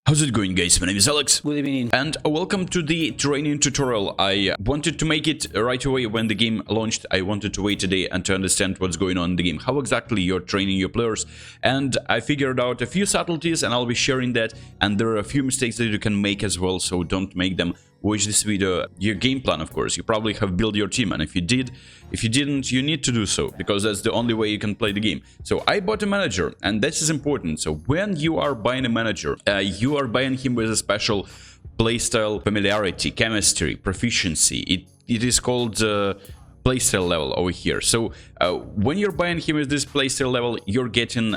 How's it going, guys? My name is Alex. Good evening. And welcome to the training tutorial. I wanted to make it right away when the game launched. I wanted to wait a day and to understand what's going on in the game, how exactly you're training your players. And I figured out a few subtleties and I'll be sharing that. And there are a few mistakes that you can make as well, so don't make them. Watch this video. Your game plan, of course. You probably have built your team, and if you didn't, you need to do so, because that's the only way you can play the game. So I bought a manager, and that is important. So when you are buying a manager, you are buying him with a special playstyle, familiarity, chemistry, proficiency. It is called playstyle level over here. So when you're buying him with this playstyle level, you're getting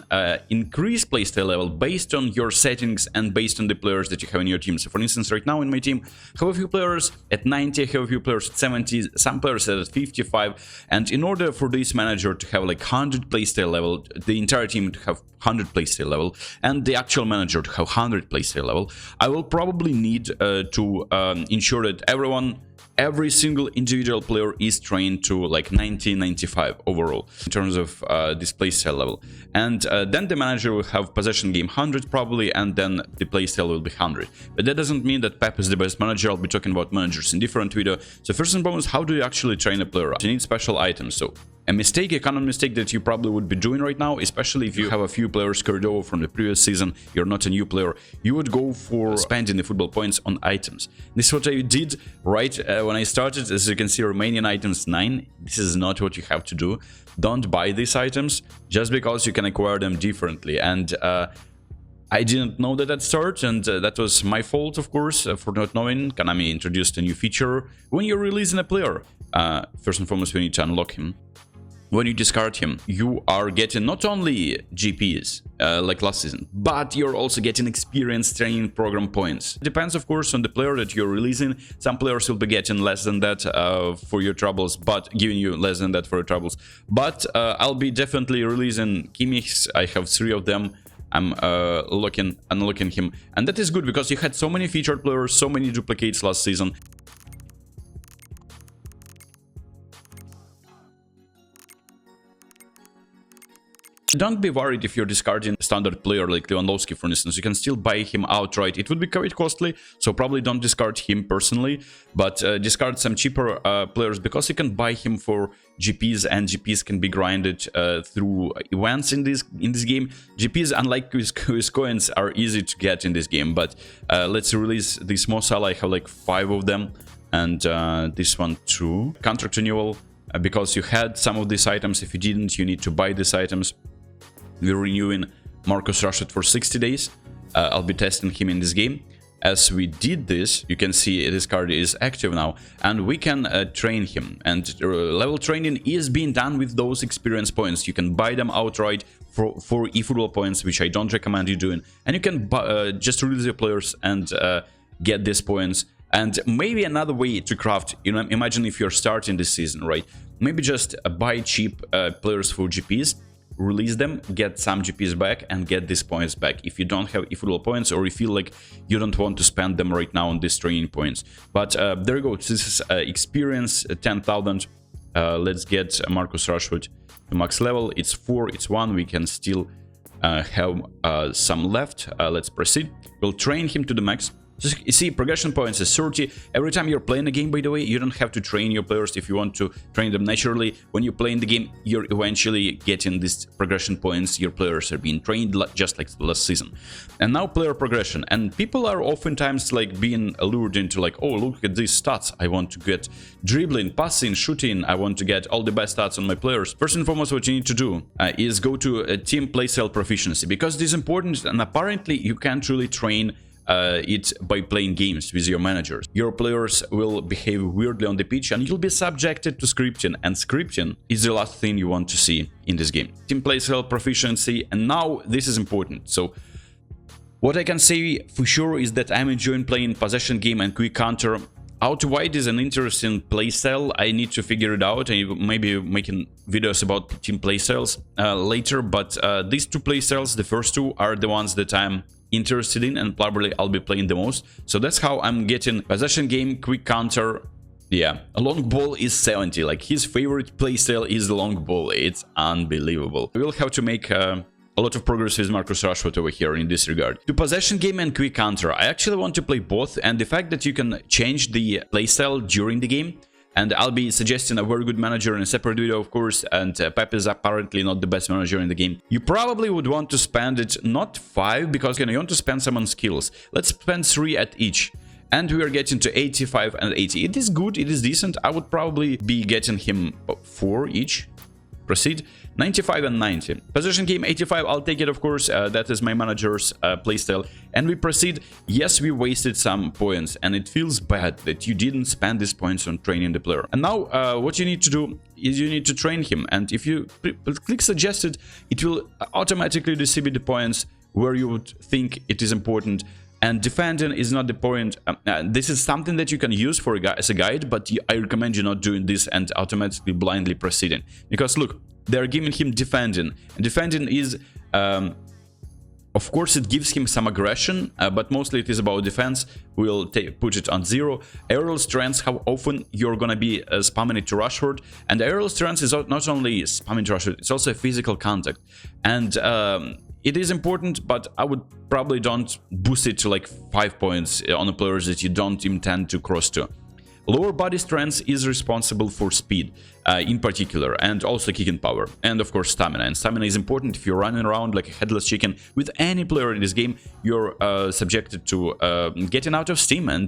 increased playstyle level based on your settings and based on the players that you have in your team. So for instance, right now in my team, I have a few players at 90, I have a few players at 70, some players at 55. And in order for this manager to have like 100 playstyle level, the entire team to have 100 playstyle level, and the actual manager to have 100 playstyle level, I will probably need to ensure that every single individual player is trained to like 90-95 overall in terms of this playstyle level. And then the manager will have possession game 100 probably, and then the playstyle will be 100. But that doesn't mean that Pep is the best manager. I'll be talking about managers in different video. So first and foremost, how do you actually train a player? You need special items. So a common mistake that you probably would be doing right now, especially if you have a few players carried over from the previous season, you're not a new player, you would go for spending the football points on items. This is what I did right when I started. As you can see, Romanian items 9. This is not what you have to do. Don't buy these items just because you can acquire them differently. And I didn't know that at start, and that was my fault, of course, for not knowing. Konami introduced a new feature. When you're releasing a player, first and foremost, we need to unlock him. When you discard him, you are getting not only GPs, like last season, but you're also getting experience training program points. It depends, of course, on the player that you're releasing. Some players will be getting less than that for your troubles, but giving you less than that for your troubles. But I'll be definitely releasing Kimmichs. I have 3 of them. I'm unlocking him. And that is good, because you had so many featured players, so many duplicates last season. Don't be worried if you're discarding a standard player like Lewandowski, for instance. You can still buy him outright. It would be quite costly, so probably don't discard him personally, but discard some cheaper players, because you can buy him for GPs, and GPs can be grinded through events in this game. GPs, unlike with coins, are easy to get in this game, but let's release this Mo Salah. I have like 5 of them, and this one too. Contract renewal, because you had some of these items. If you didn't, you need to buy these items. We're renewing Marcus Rashford for 60 days. I'll be testing him in this game. As we did this, you can see this card is active now, and we can train him. And level training is being done with those experience points. You can buy them outright for eFootball points, which I don't recommend you doing. And you can just release your players and get these points. And maybe another way to craft, imagine if you're starting this season, right? Maybe just buy cheap players for GPs, release them, get some GPs back, and get these points back if you don't have eFootball points, or you feel like you don't want to spend them right now on these training points. But there you go. This is experience 10,000. Let's get Marcus Rashford to max level. It's 4, it's 1. We can still have some left. Let's proceed. We'll train him to the max. So you see, progression points is 30. Every time you're playing a game, by the way, you don't have to train your players if you want to train them naturally. When you play in the game, you're eventually getting these progression points. Your players are being trained just like last season. And now player progression. And people are oftentimes like being allured into like, oh, look at these stats. I want to get dribbling, passing, shooting. I want to get all the best stats on my players. First and foremost, what you need to do is go to a team playstyle proficiency, because this is important, and apparently you can't really train it by playing games with your managers. Your players will behave weirdly on the pitch, and you'll be subjected to scripting, and scripting is the last thing you want to see in this game. Team playstyle proficiency, and now this is important. So what I can say for sure is that I'm enjoying playing possession game and quick counter. Out wide is an interesting playstyle. I need to figure it out, and maybe making videos about team playstyles later, but these 2 playstyles, the first 2, are the ones that I'm interested in, and probably I'll be playing the most. So that's how I'm getting possession game, quick counter. Yeah, a long ball is 70. Like, his favorite playstyle is the long ball. It's unbelievable. We'll have to make a lot of progress with Marcus Rashford over here in this regard. To possession game and quick counter, I actually want to play both, and the fact that you can change the playstyle during the game, and I'll be suggesting a very good manager in a separate video, of course, and Pep is apparently not the best manager in the game. You probably would want to spend it, not 5, because you want to spend some on skills. Let's spend 3 at each. And we are getting to 85 and 80. It is good, it is decent. I would probably be getting him 4 each. Proceed. 95 and 90. Position game 85, I'll take it, of course. That is my manager's playstyle. And we proceed. Yes, we wasted some points, and it feels bad that you didn't spend these points on training the player. And now what you need to do is you need to train him. And if you click suggested, it will automatically distribute the points where you would think it is important. And defending is not the point. This is something that you can use for as a guide, but I recommend you not doing this and automatically blindly proceeding. Because look, they're giving him defending. And defending is, of course, it gives him some aggression, but mostly it is about defense. We'll put it on 0. Aerial strength, how often you're gonna be spamming it to Rashford. And aerial strength is not only spamming to Rashford, it's also a physical contact. And it is important, but I would probably don't boost it to like 5 points on the players that you don't intend to cross to. Lower body strength is responsible for speed, in particular, and also kicking power, and of course stamina. And stamina is important. If you're running around like a headless chicken with any player in this game, you're subjected to getting out of steam and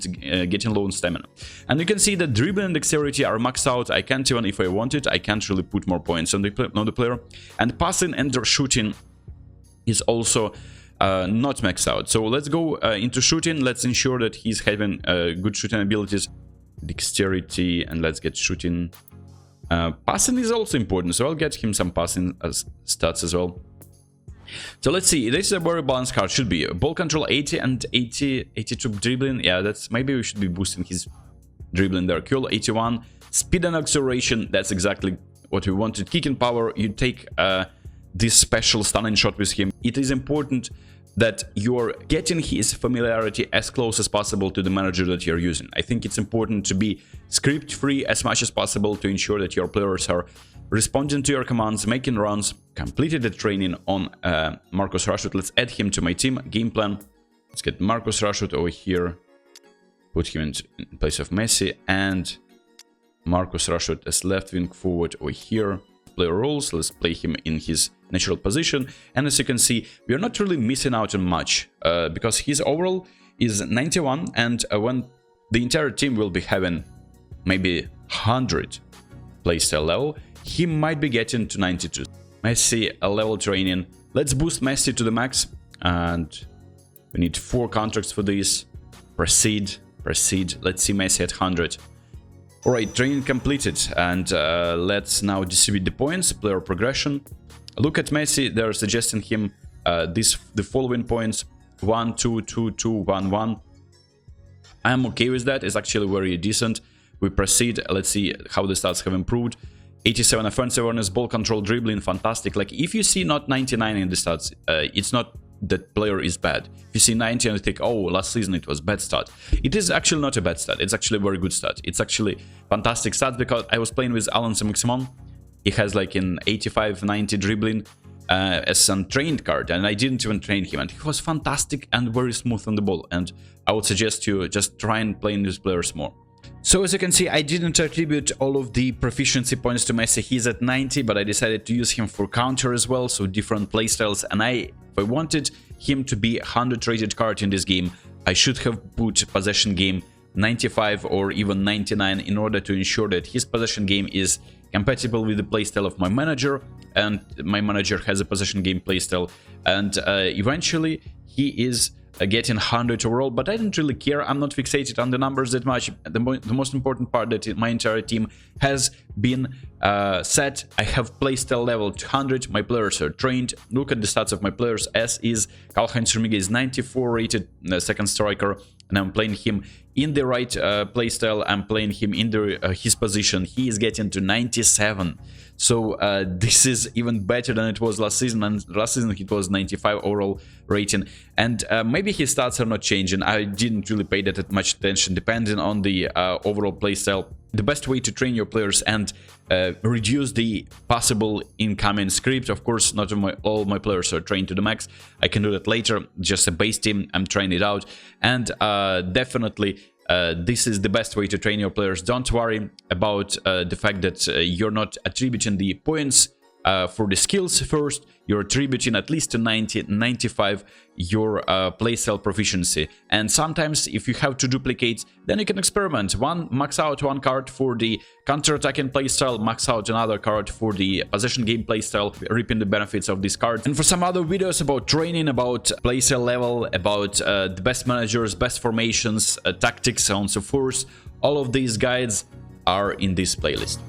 getting low on stamina. And you can see that dribbling and dexterity are maxed out. I can't even, if I wanted, I can't really put more points on the player. And passing and shooting is also not maxed out. So let's go into shooting. Let's ensure that he's having good shooting abilities. Dexterity, and let's get shooting. Passing is also important, so I'll get him some passing stats as well. So let's see, this is a very balanced card, should be. Ball control 80 and 82 dribbling. Yeah, that's, maybe we should be boosting his dribbling there. Curl 81, speed and acceleration, that's exactly what we wanted. Kicking power, you take this special stunning shot with him. It is important that you're getting his familiarity as close as possible to the manager that you're using. I think it's important to be script-free as much as possible to ensure that your players are responding to your commands, making runs. Completed the training on Marcus Rashford. Let's add him to my team. Game plan. Let's get Marcus Rashford over here. Put him in place of Messi, and Marcus Rashford as left wing forward over here. Player roles, let's play him in his natural position, and as you can see, we are not really missing out on much because his overall is 91, and when the entire team will be having maybe 100 playstyle level, he might be getting to 92. Messi a level training. Let's boost Messi to the max, and we need 4 contracts for this. Proceed. Let's see Messi at 100. Alright, training completed, and let's now distribute the points, player progression. Look at Messi, they're suggesting him the following points: 1, 2, 2, 2, 1, 1. I'm okay with that, it's actually very decent. We proceed, let's see how the stats have improved. 87 offensive awareness, ball control, dribbling, fantastic. Like, if you see not 99 in the stats, it's not that player is bad. If you see 90 and you think, oh, last season it was bad stat, it is actually not a bad stat. It's actually a very good stat. It's actually fantastic stats, because I was playing with Alan Saint-Maximin. He has like an 85, 90 dribbling as some trained card, and I didn't even train him, and he was fantastic and very smooth on the ball. And I would suggest you just try and play in these players more. So as you can see, I didn't attribute all of the proficiency points to Messi. He's at 90, but I decided to use him for counter as well, so different playstyles. And if I wanted him to be a 100 rated card in this game, I should have put possession game 95 or even 99 in order to ensure that his possession game is compatible with the playstyle of my manager, and my manager has a possession game playstyle, and eventually he is getting 100 overall. But I didn't really care. I'm not fixated on the numbers that much. The most important part that my entire team has been set. I have playstyle level 200. My players are trained. Look at the stats of my players. S is Karl-Heinz Rummenigge is 94 rated, second striker, and I'm playing him in the right playstyle. I'm playing him in his position. He is getting to 97. So this is even better than it was last season, and last season it was 95 overall rating. And maybe his stats are not changing. I didn't really pay that much attention, depending on the overall playstyle. the best way to train your players and reduce the possible incoming script. Of course, not all my players are trained to the max. I can do that later. Just a base team, I'm trying it out. And definitely, this is the best way to train your players. Don't worry about the fact that you're not attributing the points for the skills first. You're attributing at least to 90, 95 your playstyle proficiency. And sometimes if you have to duplicate, then you can experiment. Max out one card for the counter-attacking playstyle, max out another card for the possession game playstyle, reaping the benefits of this card. And for some other videos about training, about playstyle level, about the best managers, best formations, tactics, so on and so forth, all of these guides are in this playlist.